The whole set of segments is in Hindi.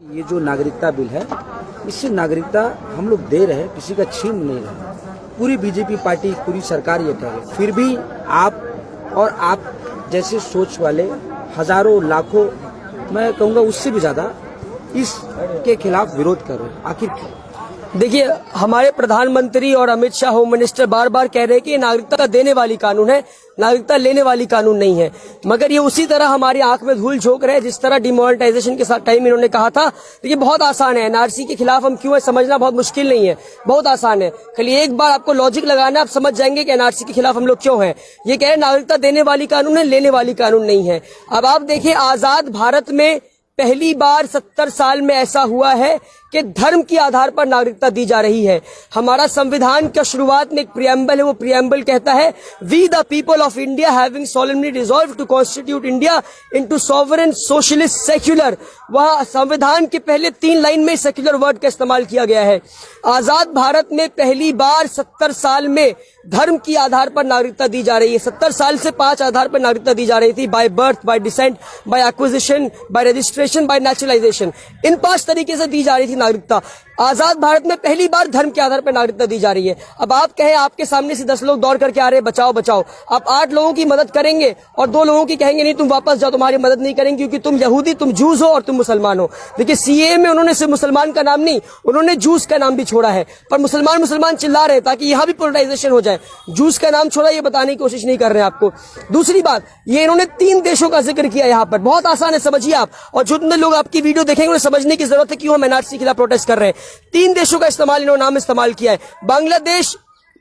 ये जो नागरिकता बिल है, इससे नागरिकता हम लोग दे रहे हैं, किसी का छीन नहीं रहे। पूरी बीजेपी पार्टी, पूरी सरकार ये कह रही है, फिर भी आप जैसे सोच वाले हजारों लाखों, मैं कहूँगा उससे भी ज्यादा इसके खिलाफ विरोध कर रहे हैं। आखिर देखिए, हमारे प्रधानमंत्री और अमित शाह होम मिनिस्टर बार बार कह रहे हैं कि ये नागरिकता देने वाली कानून है, नागरिकता लेने वाली कानून नहीं है। मगर ये उसी तरह हमारी आंख में धूल झोंक रहे हैं जिस तरह डिमोनेटाइजेशन के साथ टाइम इन्होंने कहा था। देखिए, बहुत आसान है, एनआरसी के खिलाफ हम क्यों है समझना बहुत मुश्किल नहीं है, बहुत आसान है। खाली एक बार आपको लॉजिक लगाना, आप समझ जाएंगे कि एनआरसी के खिलाफ हम लोग क्यों हैं। ये कह रहे नागरिकता देने वाली कानून है, लेने वाली कानून नहीं है। अब आप देखिए, आजाद भारत में पहली बार 70 साल में ऐसा हुआ है कि धर्म के आधार पर नागरिकता दी जा रही है। हमारा संविधान का शुरुआत में एक प्रियम्बल है, वो प्रियम्बल कहता है, we the people of India having solemnly resolve to constitute India into sovereign socialist secular. वह संविधान के पहले 3 लाइन में सेक्युलर वर्ड का इस्तेमाल किया गया है। आजाद भारत में पहली बार 70 साल में धर्म के आधार पर नागरिकता दी जा रही है। 70 साल से 5 आधार पर नागरिकता दी जा रही थी, by birth, by descent, by acquisition, by registration, by naturalisation. इन 5 तरीके से दी जा रही थी नागरिकता। आजाद भारत में पहली बार धर्म के आधार पर नागरिकता दी जा रही है। अब आप कहें, आपके सामने से 10 लोग दौड़ करके आ रहे हैं, बचाओ बचाओ, आप 8 लोगों की मदद करेंगे और 2 लोगों की कहेंगे नहीं तुम वापस जाओ, तुम्हारी मदद नहीं करेंगे क्योंकि तुम यहूदी, तुम जूस हो और तुम मुसलमान हो। देखिए, सीएए में उन्होंने सिर्फ मुसलमान का नाम नहीं, उन्होंने जूस का नाम भी छोड़ा है, पर मुसलमान चिल्ला रहे ताकि यहां भी पोलराइजेशन हो जाए। जूस का नाम छोड़ा, ये बताने की कोशिश नहीं कर रहे हैं आपको। दूसरी बात, ये इन्होंने 3 देशों का जिक्र किया यहाँ पर, बहुत आसान है, समझिए आप। और जितने लोग आपकी वीडियो देखेंगे उन्हें समझने की जरूरत है क्यों हम एनआरसी के खिलाफ प्रोटेस्ट कर रहे हैं। 3 देशों का इस्तेमाल इन्होंने नाम इस्तेमाल किया है, बांग्लादेश,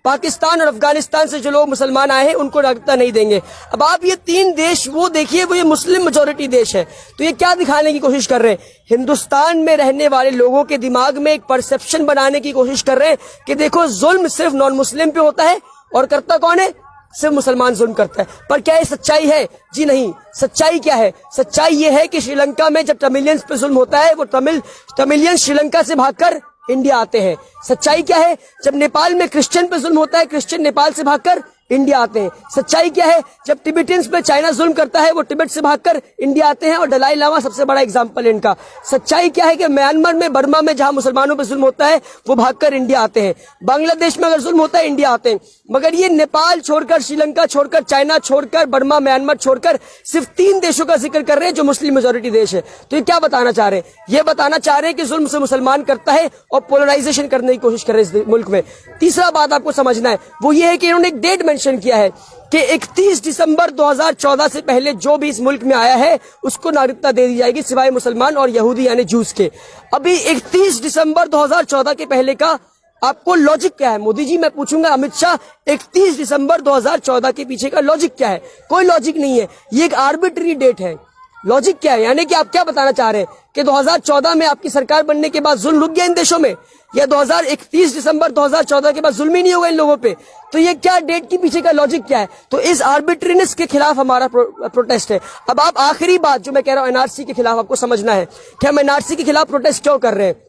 पाकिस्तान और अफगानिस्तान से जो लोग मुसलमान आए हैं उनको नागरिकता नहीं देंगे। अब आप ये 3 देश वो देखिए, वो ये मुस्लिम मेजोरिटी देश है, तो ये क्या दिखाने की कोशिश कर रहे हैं? हिंदुस्तान में रहने वाले लोगों के दिमाग में एक परसेप्शन बनाने की कोशिश कर रहे हैं कि देखो, जुल्म सिर्फ नॉन मुस्लिम पे होता है और करता कौन है? सिर्फ मुसलमान जुल्म करता है। पर क्या ये सच्चाई है? जी नहीं। सच्चाई क्या है? सच्चाई ये है कि श्रीलंका में जब तमिलियंस पे जुल्म होता है, वो तमिलियन श्रीलंका से भागकर इंडिया आते हैं। सच्चाई क्या है? जब नेपाल में क्रिश्चियन पे जुल्म होता है, क्रिश्चियन नेपाल से भागकर इंडिया आते हैं। सच्चाई क्या है? जब टिबेटियंस पे चाइना जुल्म करता है, वो तिब्बत से भागकर इंडिया आते हैं और दलाई लामा सबसे बड़ा एग्जांपल है इनका। सच्चाई क्या है कि म्यांमार में, बर्मा में जहां मुसलमानों पे जुल्म होता है, वो भागकर इंडिया आते हैं। बांग्लादेश में अगर जुल्म होता है, इंडिया आते हैं। मगर ये नेपाल छोड़कर, श्रीलंका छोड़कर, चाइना छोड़कर, बर्मा, म्यांमार छोड़कर सिर्फ 3 देशों का जिक्र कर रहे हैं जो मुस्लिम मेजोरिटी देश है। तो ये क्या बताना चाह रहे हैं? ये बताना चाह रहे हैं कि जुल्म से मुसलमान करता है और पोलराइजेशन करने की कोशिश कर रहे हैं इस मुल्क में। तीसरा बात आपको समझना है, वो ये है कि इन्होंने एक डेट मेंशन किया है कि 31 दिसंबर 2014 से पहले जो भी इस मुल्क में आया है उसको नागरिकता दे दी जाएगी, सिवाय मुसलमान और यहूदी यानी जूस के। अभी 31 दिसंबर 2014 के पहले का आपको लॉजिक क्या है? मोदी जी, मैं पूछूंगा अमित शाह, 31 दिसंबर 2014 के पीछे का लॉजिक क्या है? कोई लॉजिक नहीं है, ये एक आर्बिट्री डेट है। लॉजिक क्या है? यानी कि आप क्या बताना चाह रहे हैं कि 2014 में आपकी सरकार बनने के बाद जुल्म रुक गया इन देशों में, या 31 दिसंबर 2014 के बाद जुल्म ही नहीं होगा इन लोगों पे? तो ये क्या डेट के पीछे का लॉजिक क्या है? तो इस आर्बिट्रीनेस के खिलाफ हमारा प्रोटेस्ट है। अब आप आखिरी बात जो मैं कह रहा हूं एनआरसी के खिलाफ, आपको समझना है कि हम एनआरसी के खिलाफ प्रोटेस्ट क्यों कर रहे हैं।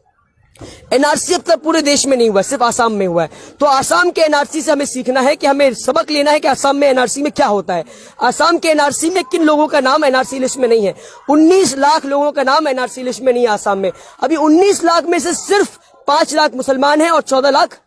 एनआरसी अब तक पूरे देश में नहीं हुआ, सिर्फ आसाम में हुआ है। तो आसाम के एनआरसी से हमें सीखना है, कि हमें सबक लेना है कि आसाम में एनआरसी में क्या होता है। आसाम के एनआरसी में किन लोगों का नाम एनआरसी लिस्ट में नहीं है? 19 लाख लोगों का नाम एनआरसी लिस्ट में नहीं है आसाम में। अभी 19 लाख में से सिर्फ 5 लाख मुसलमान हैं और 14 लाख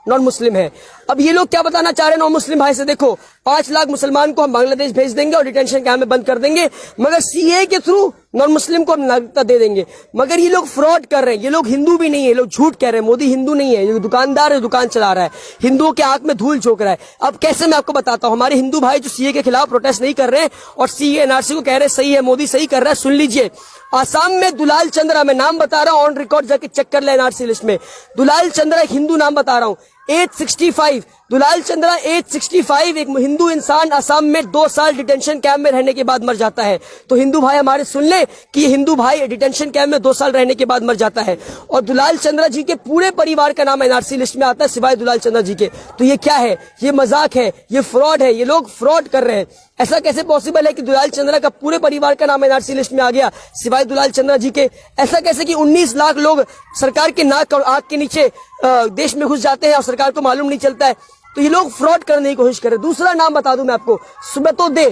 नॉन मुस्लिम है। अब ये लोग क्या बताना चाह रहे हैं नॉन मुस्लिम भाई से? देखो, 5 लाख मुसलमान को हम बांग्लादेश भेज देंगे और डिटेंशन कैंप में बंद कर देंगे, मगर सीए के थ्रू नॉन मुस्लिम को हम नागरिकता दे देंगे। मगर ये लोग फ्रॉड कर रहे हैं, ये लोग हिंदू भी नहीं है, ये लोग झूठ कह रहे हैं। मोदी हिंदू नहीं है, ये दुकानदार है, दुकान चला रहा है, हिंदुओं के आंख में धूल झोंक रहा है। अब कैसे, मैं आपको बताता हूं। हमारे हिंदू भाई जो सीए के खिलाफ प्रोटेस्ट नहीं कर रहे हैं और सीए एनआरसी को कह रहे हैं सही है, मोदी सही कर रहा है, सुन लीजिए। आसाम में दुलाल चंद्रा, मैं नाम बता रहा हूं, ऑन रिकॉर्ड जाके चेक कर ले एनआरसी लिस्ट में। दुलाल चंद्रा एक हिंदू नाम बता रहा हूं, 865 दुलाल चंद्रा 865 एक हिंदू इंसान असम में 2 साल डिटेंशन कैंप में रहने के बाद मर जाता है। तो हिंदू भाई हमारे सुन ले कि हिंदू भाई डिटेंशन कैंप में 2 साल रहने के बाद मर जाता है, और दुलाल चंद्रा जी के पूरे परिवार का नाम एनआरसी लिस्ट में आता है सिवाय दुलाल चंद्रा जी के। तो ये क्या है? ये मजाक है, ये फ्रॉड है, ये लोग फ्रॉड कर रहे हैं। ऐसा कैसे पॉसिबल है कि दुलाल चंद्रा का पूरे परिवार का नाम एनआरसी लिस्ट में आ गया सिवाय दुलाल चंद्रा जी के? ऐसा कैसे कि 19 लाख लोग सरकार के नाक और आंख के नीचे देश में घुस जाते हैं और सरकार को मालूम नहीं चलता है? तो ये लोग फ्रॉड करने की कोशिश कर रहे हैं। दूसरा नाम बता दूं मैं आपको, सुब्रतो दे,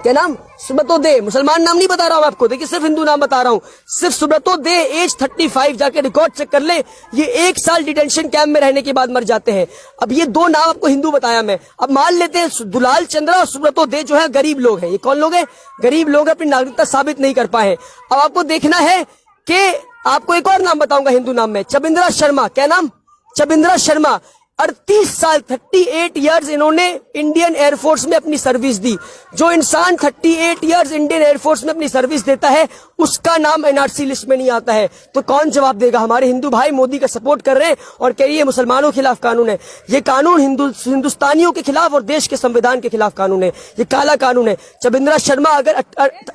क्या नाम? सुब्रतो दे। मुसलमान नाम नहीं बता रहा हूं आपको, देखिए सिर्फ हिंदू नाम बता रहा हूं। सिर्फ सुब्रतो दे, एज 35, जाके रिकॉर्ड चेक कर ले, ये 1 साल डिटेंशन कैंप में रहने के बाद मर जाते हैं। अब ये 2 नाम आपको हिंदू बताया मैं, अब मान लेते हैं दुलाल चंद्रा और सुब्रतो दे जो है गरीब लोग हैं। ये कौन लोग हैं? गरीब लोग, अपनी नागरिकता साबित नहीं कर पाए। अब आपको देखना है कि आपको एक और नाम बताऊंगा हिंदू नाम में, चबिंद्रा शर्मा। क्या नाम? चबिंद्रा शर्मा। 38 साल 38 इयर्स इन्होंने इंडियन एयरफोर्स में अपनी सर्विस दी। जो इंसान 38 इयर्स इंडियन एयरफोर्स में अपनी सर्विस देता है उसका नाम एनआरसी लिस्ट में नहीं आता है। तो कौन जवाब देगा? हमारे हिंदू भाई मोदी का सपोर्ट कर रहे हैं और कह रही है मुसलमानों के खिलाफ कानून है। ये कानून हिंदुस्तानियों के खिलाफ और देश के संविधान के खिलाफ कानून है। ये काला कानून है। चबिंद्रा शर्मा अगर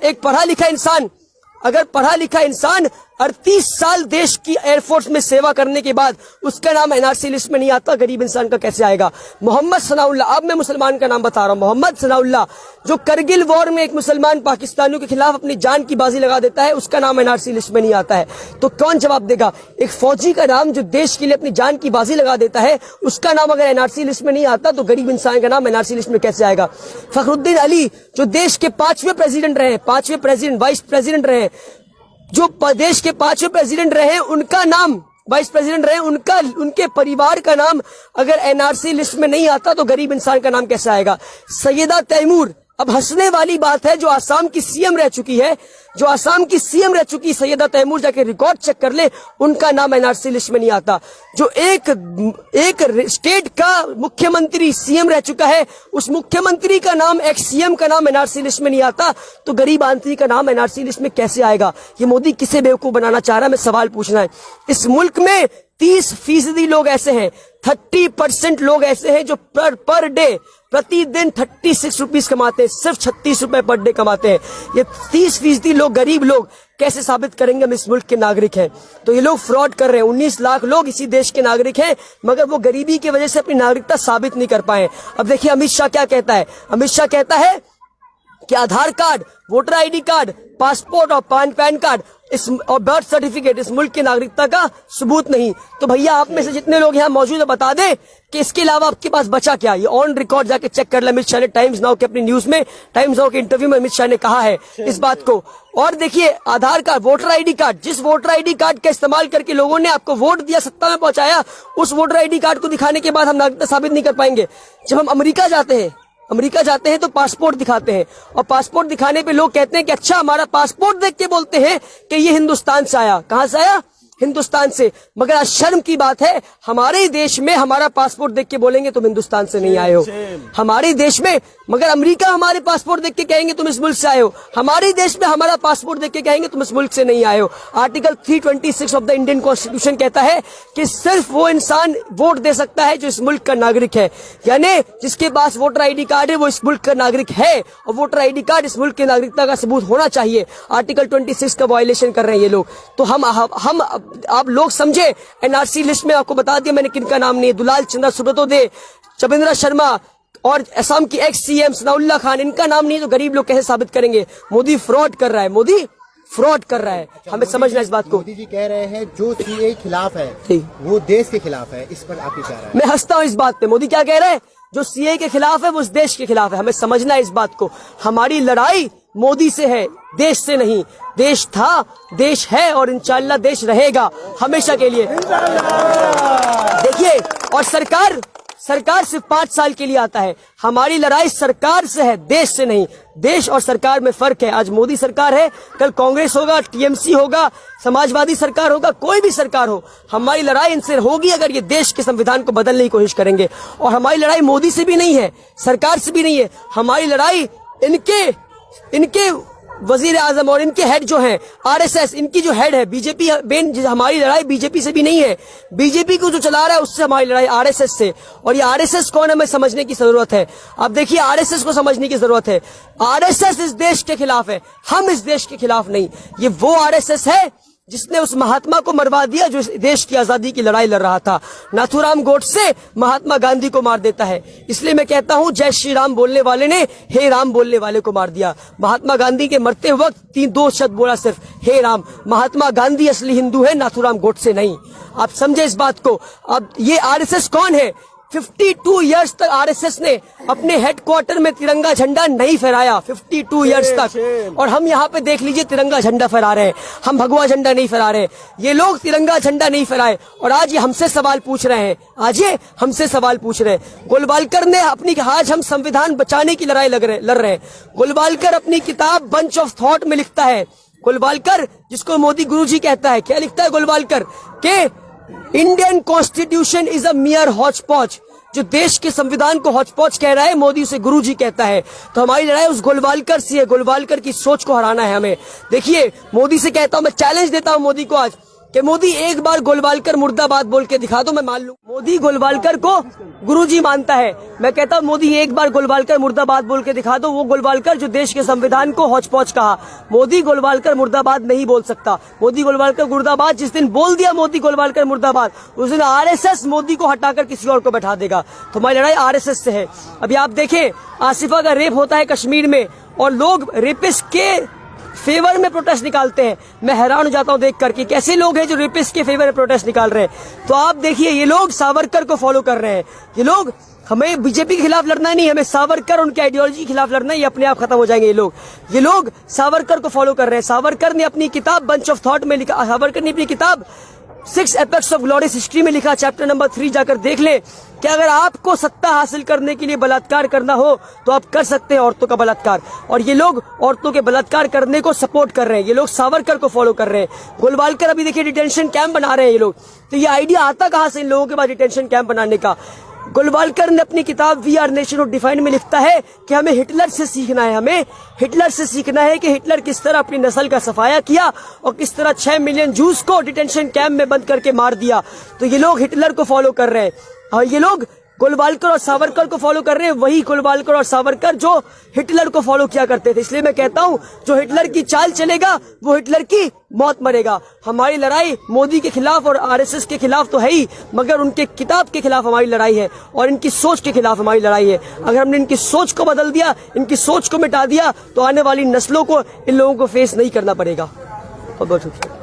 एक पढ़ा लिखा इंसान 38 साल देश की एयरफोर्स में सेवा करने के बाद उसका नाम एनआरसी लिस्ट में नहीं आता, गरीब इंसान का कैसे आएगा? मोहम्मद सनाउल्लाह, अब मैं मुसलमान का नाम बता रहा हूं, मोहम्मद सनाउल्लाह, जो करगिल वॉर में एक मुसलमान पाकिस्तानियों के खिलाफ अपनी जान की बाजी लगा देता है, उसका नाम एनआरसी लिस्ट में नहीं आता है। तो कौन जवाब देगा? एक फौजी का नाम जो देश के लिए अपनी जान की बाजी लगा देता है, उसका नाम अगर एनआरसी लिस्ट में नहीं आता तो गरीब इंसान का नाम एनआरसी लिस्ट में कैसे आएगा? फखरुद्दीन अली, जो देश के 5वें प्रेसिडेंट रहे, 5वें प्रेसिडेंट, वाइस प्रेसिडेंट रहे, जो देश के 5वें प्रेसिडेंट रहे, उनका नाम, वाइस प्रेसिडेंट रहे, उनके परिवार का नाम अगर एनआरसी लिस्ट में नहीं आता तो गरीब इंसान का नाम कैसे आएगा? सैयदा तैमूर, अब हंसने वाली बात है, जो आसाम की सीएम रह चुकी है, सैयदा तैमूर, जाके रिकॉर्ड चेक कर ले, उनका नाम एनआरसी लिस्ट में नहीं आता। जो एक स्टेट का मुख्यमंत्री सीएम रह चुका है, उस मुख्यमंत्री का नाम, एक्स सीएम का नाम एनआरसी लिस्ट में नहीं आता, तो गरीब आदमी का नाम एनआरसी लिस्ट में कैसे आएगा? ये मोदी किसे बेवकूफ बनाना चाह रहा है? मैं सवाल पूछना है। इस मुल्क में 30% लोग ऐसे हैं, 30% लोग ऐसे हैं जो पर डे, प्रतिदिन 36 रुपीस कमाते हैं, सिर्फ 36 रुपए पर डे कमाते हैं। ये 30% लोग, गरीब लोग, कैसे साबित करेंगे हम इस मुल्क के नागरिक हैं? तो ये लोग फ्रॉड कर रहे हैं। 19 लाख लोग इसी देश के नागरिक हैं, मगर वो गरीबी की वजह से अपनी नागरिकता साबित नहीं कर पाए। अब देखिए अमित शाह क्या कहता है। अमित शाह कहता है कि Aadhaar card, voter ID card, passport और पैन कार्ड और बर्थ सर्टिफिकेट इस मुल्क की नागरिकता का सबूत नहीं। तो भैया आप में से जितने लोग यहाँ मौजूद है बता दें कि इसके अलावा आपके पास बचा क्या? ये ऑन रिकॉर्ड जाके चेक कर ले। अमित शाह ने टाइम्स नाउ के अपनी न्यूज में, टाइम्स नाउ के इंटरव्यू में अमित शाह ने कहा है इस बात को। और देखिए आधार कार्ड, वोटर आईडी कार्ड, जिस वोटर आईडी कार्ड का इस्तेमाल करके लोगों ने आपको वोट दिया, सत्ता में पहुंचाया, उस वोटर आईडी कार्ड को दिखाने के बाद हम नागरिकता साबित नहीं कर पाएंगे। जब हम अमेरिका जाते हैं तो पासपोर्ट दिखाते हैं, और पासपोर्ट दिखाने पे लोग कहते हैं कि अच्छा, हमारा पासपोर्ट देख के बोलते हैं कि ये हिंदुस्तान से आया। कहां से आया? हिंदुस्तान से। मगर आज शर्म की बात है, हमारे देश में हमारा पासपोर्ट देख के बोलेंगे तुम हिंदुस्तान से नहीं आए हो, हमारे देश में। मगर अमेरिका हमारे पासपोर्ट देख के कहेंगे तुम इस मुल्क से आए हो, हमारे देश में हमारा पासपोर्ट देख के कहेंगे तुम इस मुल्क से नहीं आए हो। Article 326 of the Indian constitution कहता है कि सिर्फ वो इंसान वोट दे सकता है जो इस मुल्क का नागरिक है, यानी जिसके पास वोटर आईडी कार्ड है वो इस मुल्क का नागरिक है, और वोटर आईडी कार्ड इस मुल्क की नागरिकता का सबूत होना चाहिए। आर्टिकल 26 का वायलेशन कर रहे हैं ये लोग। तो हम आप लोग समझे, एनआरसी लिस्ट में आपको बता दिया मैंने किनका नाम नहीं है। दुलाल चंद्रा, सुब्रतो दे, चबिंद्रा शर्मा और असम की एक्स सीएम सनाउल्लाह खान, इनका नाम नहीं है। तो गरीब लोग कैसे साबित करेंगे? मोदी फ्रॉड कर रहा है, मोदी फ्रॉड कर रहा है। हमें समझना इस बात को। मोदी जी कह रहे हैं जो सीए खिलाफ है वो देश के खिलाफ है, इस पर आपकी क्या राय है? मैं हंसता हूँ इस बात पे। मोदी क्या कह रहे हैं? जो सीए के खिलाफ है वो इस देश के खिलाफ है। हमें समझना है इस बात को। हमारी लड़ाई मोदी से है, देश से नहीं। देश था, देश है और इंशाअल्लाह देश रहेगा हमेशा के लिए। देखिए, और सरकार सिर्फ 5 साल के लिए आता है। हमारी लड़ाई सरकार से है, देश से नहीं। देश और सरकार में फर्क है। आज मोदी सरकार है, कल कांग्रेस होगा, टीएमसी होगा, समाजवादी सरकार होगा, कोई भी सरकार हो, हमारी लड़ाई इनसे होगी अगर ये देश के संविधान को बदलने की कोशिश करेंगे। और हमारी लड़ाई मोदी से भी नहीं है, सरकार से भी नहीं है। हमारी लड़ाई इनके वजीर आजम और इनके हेड जो हैं, आरएसएस, इनकी जो हेड है बीजेपी, हमारी लड़ाई बीजेपी से भी नहीं है। बीजेपी को जो चला रहा है उससे हमारी लड़ाई आरएसएस से। और ये आरएसएस कौन है हमें समझने की जरूरत है। अब देखिए, आरएसएस को समझने की जरूरत है। आरएसएस इस देश के खिलाफ है, हम इस देश के खिलाफ नहीं। ये वो आरएसएस है जिसने उस महात्मा को मरवा दिया जो इस देश की आजादी की लड़ाई लड़ रहा था। नाथूराम गोडसे महात्मा गांधी को मार देता है। इसलिए मैं कहता हूं, जय श्री राम बोलने वाले ने हे राम बोलने वाले को मार दिया। महात्मा गांधी के मरते वक्त 2 शब्द बोला, सिर्फ हे राम। महात्मा गांधी असली हिंदू है, नाथूराम गोडसे नहीं। आप समझे इस बात को। अब ये आरएसएस कौन है? 52 इयर्स तक आरएसएस ने अपने हेडक्वार्टर में तिरंगा झंडा नहीं फहराया, 52 इयर्स तक। और हम यहाँ पे देख लीजिए तिरंगा झंडा फहरा रहे हैं, हम भगवा झंडा नहीं फहरा रहे। ये लोग तिरंगा झंडा नहीं फहराए और आज ये हमसे सवाल पूछ रहे हैं, आज ये हमसे सवाल पूछ रहे हैं। गोलवालकर ने अपनी, आज हम संविधान बचाने की लड़ाई लड़ रहे हैं। गोलवालकर अपनी किताब बंच ऑफ थॉट में लिखता है, गोलवालकर जिसको मोदी गुरुजी कहता है, क्या लिखता है गोलवालकर के Indian constitution is a मियर Hooch पॉच। जो देश के संविधान को हॉच पॉच कह रहा है, मोदी उसे गुरुजी कहता है। तो हमारी लड़ाई उस गोलवालकर से है, गोलवालकर की सोच को हराना है हमें। देखिए मोदी से कहता हूं, मैं चैलेंज देता हूं मोदी को आज कि मोदी एक बार गोलवालकर मुर्दाबाद बोल के दिखा दो, मैं मान लूं। मोदी गोलवालकर को गुरुजी मानता है, मैं कहता हूं मोदी एक बार गोलवालकर मुर्दाबाद बोल के दिखा दो। वो गोलवालकर जो देश के संविधान को हौच पौच कहा, मोदी गोलवालकर मुर्दाबाद नहीं बोल सकता। मोदी गोलवालकर मुर्दाबाद जिस दिन बोल दिया मोदी गोलवालकर मुर्दाबाद, उस दिन आरएसएस मोदी को हटाकर किसी और को बैठा देगा। तो हमारी लड़ाई आरएसएस से है। अभी आप देखें आसिफा का रेप होता है कश्मीर में और लोग रेपिस्ट के फेवर में प्रोटेस्ट निकालते हैं। मैं हैरान हो जाता हूं देख करके, कैसे लोग हैं जो रेपिस्ट के फेवर में प्रोटेस्ट निकाल रहे हैं। तो आप देखिए ये लोग सावरकर को फॉलो कर रहे हैं। ये लोग, हमें बीजेपी के खिलाफ लड़ना नहीं, हमें सावरकर उनके आइडियोलॉजी के खिलाफ लड़ना, ये अपने आप खत्म हो जाएंगे ये लोग सावरकर को फॉलो कर रहे हैं। सावरकर ने अपनी किताब बंच ऑफ थॉट में लिखा, सावरकर ने अपनी किताब 6 एपेक्स ऑफ ग्लोरियस हिस्ट्री में लिखा, चैप्टर नंबर 3 जाकर देख ले कि अगर आपको सत्ता हासिल करने के लिए बलात्कार करना हो तो आप कर सकते हैं औरतों का बलात्कार। और ये लोग औरतों के बलात्कार करने को सपोर्ट कर रहे हैं, ये लोग सावरकर को फॉलो कर रहे हैं। गोलवालकर अभी देखिए डिटेंशन कैंप बना रहे हैं ये लोग। तो ये आइडिया आता कहां से इन लोगों के पास डिटेंशन कैंप बनाने का? गोलवालकर ने अपनी किताब we are nation of define में लिखता है कि हमें हिटलर से सीखना है, हमें हिटलर से सीखना है कि हिटलर किस तरह अपनी नस्ल का सफाया किया और किस तरह 6 मिलियन जूस को डिटेंशन कैंप में बंद करके मार दिया। तो ये लोग हिटलर को फॉलो कर रहे हैं और ये लोग गोलवालकर और सावरकर को फॉलो कर रहे हैं, वही गोलवालकर और सावरकर जो हिटलर को फॉलो किया करते थे। इसलिए मैं कहता हूं जो हिटलर की चाल चलेगा वो हिटलर की मौत मरेगा। हमारी लड़ाई मोदी के खिलाफ और आरएसएस के खिलाफ तो है ही, मगर उनके किताब के खिलाफ हमारी लड़ाई है और इनकी सोच के खिलाफ हमारी लड़ाई है। अगर हमने इनकी सोच को बदल दिया, इनकी सोच को मिटा दिया, तो आने वाली नस्लों को इन लोगों को फेस नहीं करना पड़ेगा। बहुत बहुत शुक्रिया।